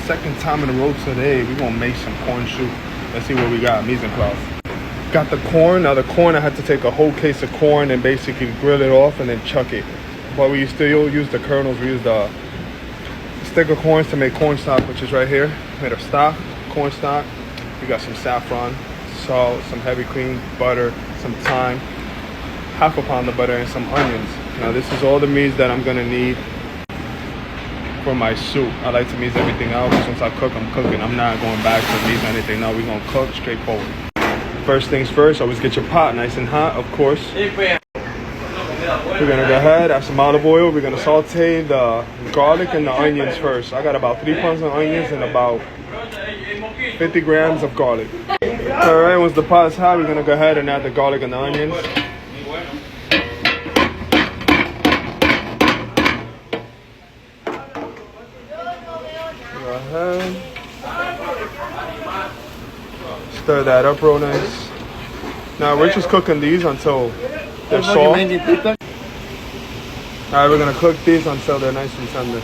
second time in a row today. We're gonna make some corn soup. Let's see what we got. Mise en place. Got the corn. Now the corn, I had to take a whole case of corn and basically grill it off and then chuck it. But we still use the kernels. We use the stick of corns to make corn stock, which is right here, made of stock, corn stock. We got some saffron, salt, some heavy cream, butter, some thyme, half a pound of butter, and some onions. Now this is all the meats that I'm gonna need for my soup. I like to mise everything out, because once I cook, I'm cooking. I'm not going back to mise anything. No, we're gonna cook straightforward. First things first, always get your pot nice and hot, of course. We're gonna go ahead, add some olive oil. We're gonna saute the garlic and the onions first. I got about 3 pounds of onions and about 50 grams of garlic. All right, once the pot is hot, we're gonna go ahead and add the garlic and the onions. Go ahead. Stir that up real nice. Now we're just cooking these until they're soft. Alright, we're gonna cook these until they're nice and tender.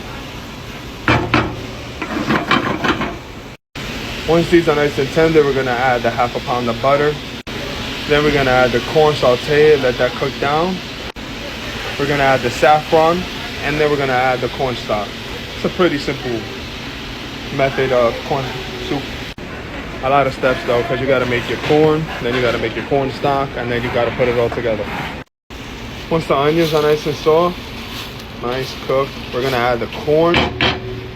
Once these are nice and tender, we're gonna add the half a pound of butter. Then we're gonna add the corn sauté, let that cook down. We're gonna add the saffron, and then we're gonna add the corn stock. It's a pretty simple method of corn soup. A lot of steps though, because you gotta make your corn, then you gotta make your corn stock, and then you gotta put it all together. Once the onions are nice and soft, nice cooked, we're gonna add the corn.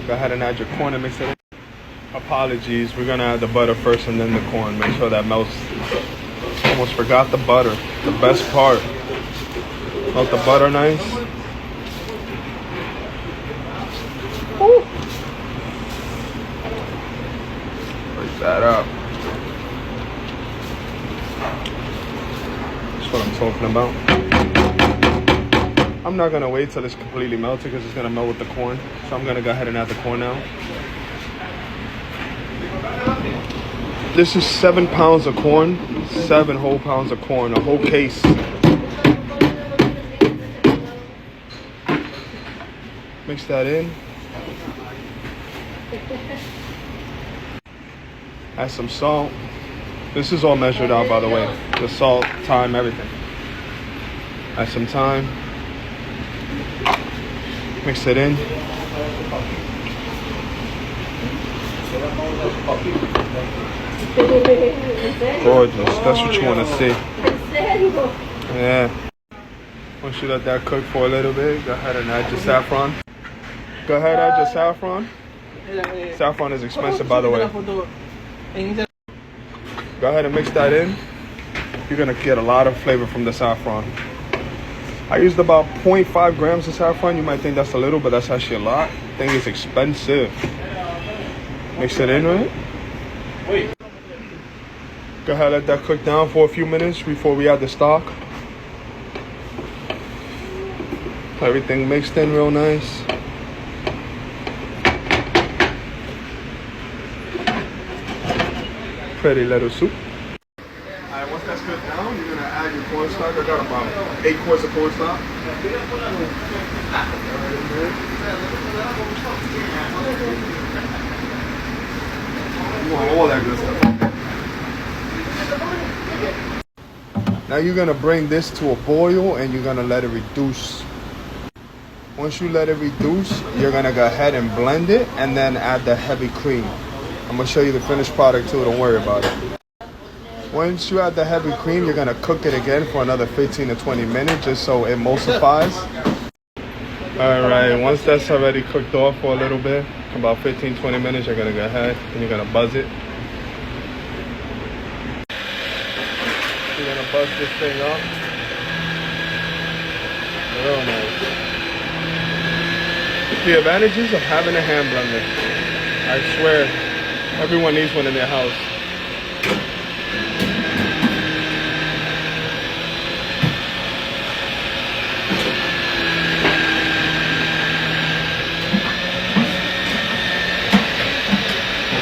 Go ahead and add your corn and mix it in. Apologies, we're gonna add the butter first and then the corn. Make sure that melts. Almost forgot the butter, the best part. Melt the butter nice. Woo. Break that up. That's what I'm talking about. I'm not gonna wait till it's completely melted because it's gonna melt with the corn. So I'm gonna go ahead and add the corn now. This is 7 pounds of corn, 7 whole pounds of corn, a whole case. Mix that in. Add some salt. This is all measured out, by the way. The salt, thyme, everything. Add some thyme. Mix it in. Gorgeous. That's what you want to see. Yeah. Once you let that cook for a little bit, go ahead and add your saffron. Go ahead, add your saffron. Saffron is expensive, by the way. Go ahead and mix that in. You're gonna get a lot of flavor from the saffron. I used about 0.5 grams of saffron. You might think that's a little, but that's actually a lot. I think it's expensive. Mix it in, right? Wait. Go ahead, let that cook down for a few minutes before we add the stock. Everything mixed in real nice. Pretty little soup. Alright, once that's cooked down, you're gonna add your corn stock. I got about 8 quarts of corn stock. You want all that good stuff. Now you're gonna bring this to a boil and you're gonna let it reduce. Once you let it reduce, you're gonna go ahead and blend it and then add the heavy cream. I'm gonna show you the finished product too, don't worry about it. Once you add the heavy cream, you're gonna cook it again for another 15 to 20 minutes just so it emulsifies. All right, once that's already cooked off for a little bit, about 15-20 minutes, you're gonna go ahead and you're gonna buzz it. You're gonna buzz this thing up. Real nice. The advantages of having a hand blender. I swear, everyone needs one in their house.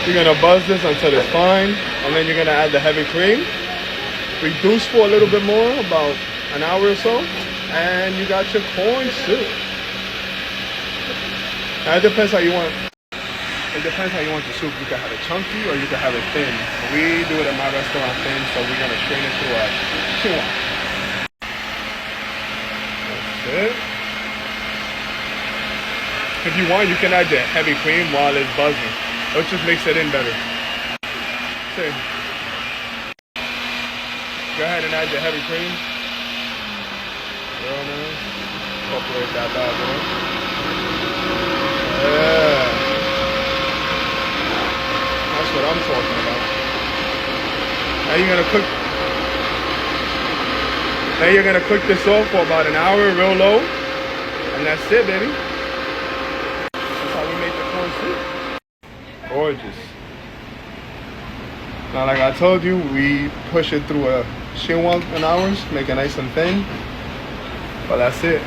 You're gonna buzz this until it's fine, and then you're gonna add the heavy cream. Reduce for a little bit more, about an hour or so, and you got your corn soup. Now it depends how you want. It depends how you want the soup. You can have it chunky or you can have it thin. We do it at my restaurant thin, so we're gonna strain it through a Xinguang. That's it. If you want, you can add the heavy cream while it's buzzing. It just makes it in better. See. Go ahead and add the heavy cream. Real nice. Incorporate that bad boy. Yeah. That's what I'm talking about. Now you're gonna cook this off for about an hour, real low. And that's it, baby. That's how we make the corn soup. Gorgeous. Now, like I told you, we push it through a Xinguang in hours, make it nice and thin. But that's it.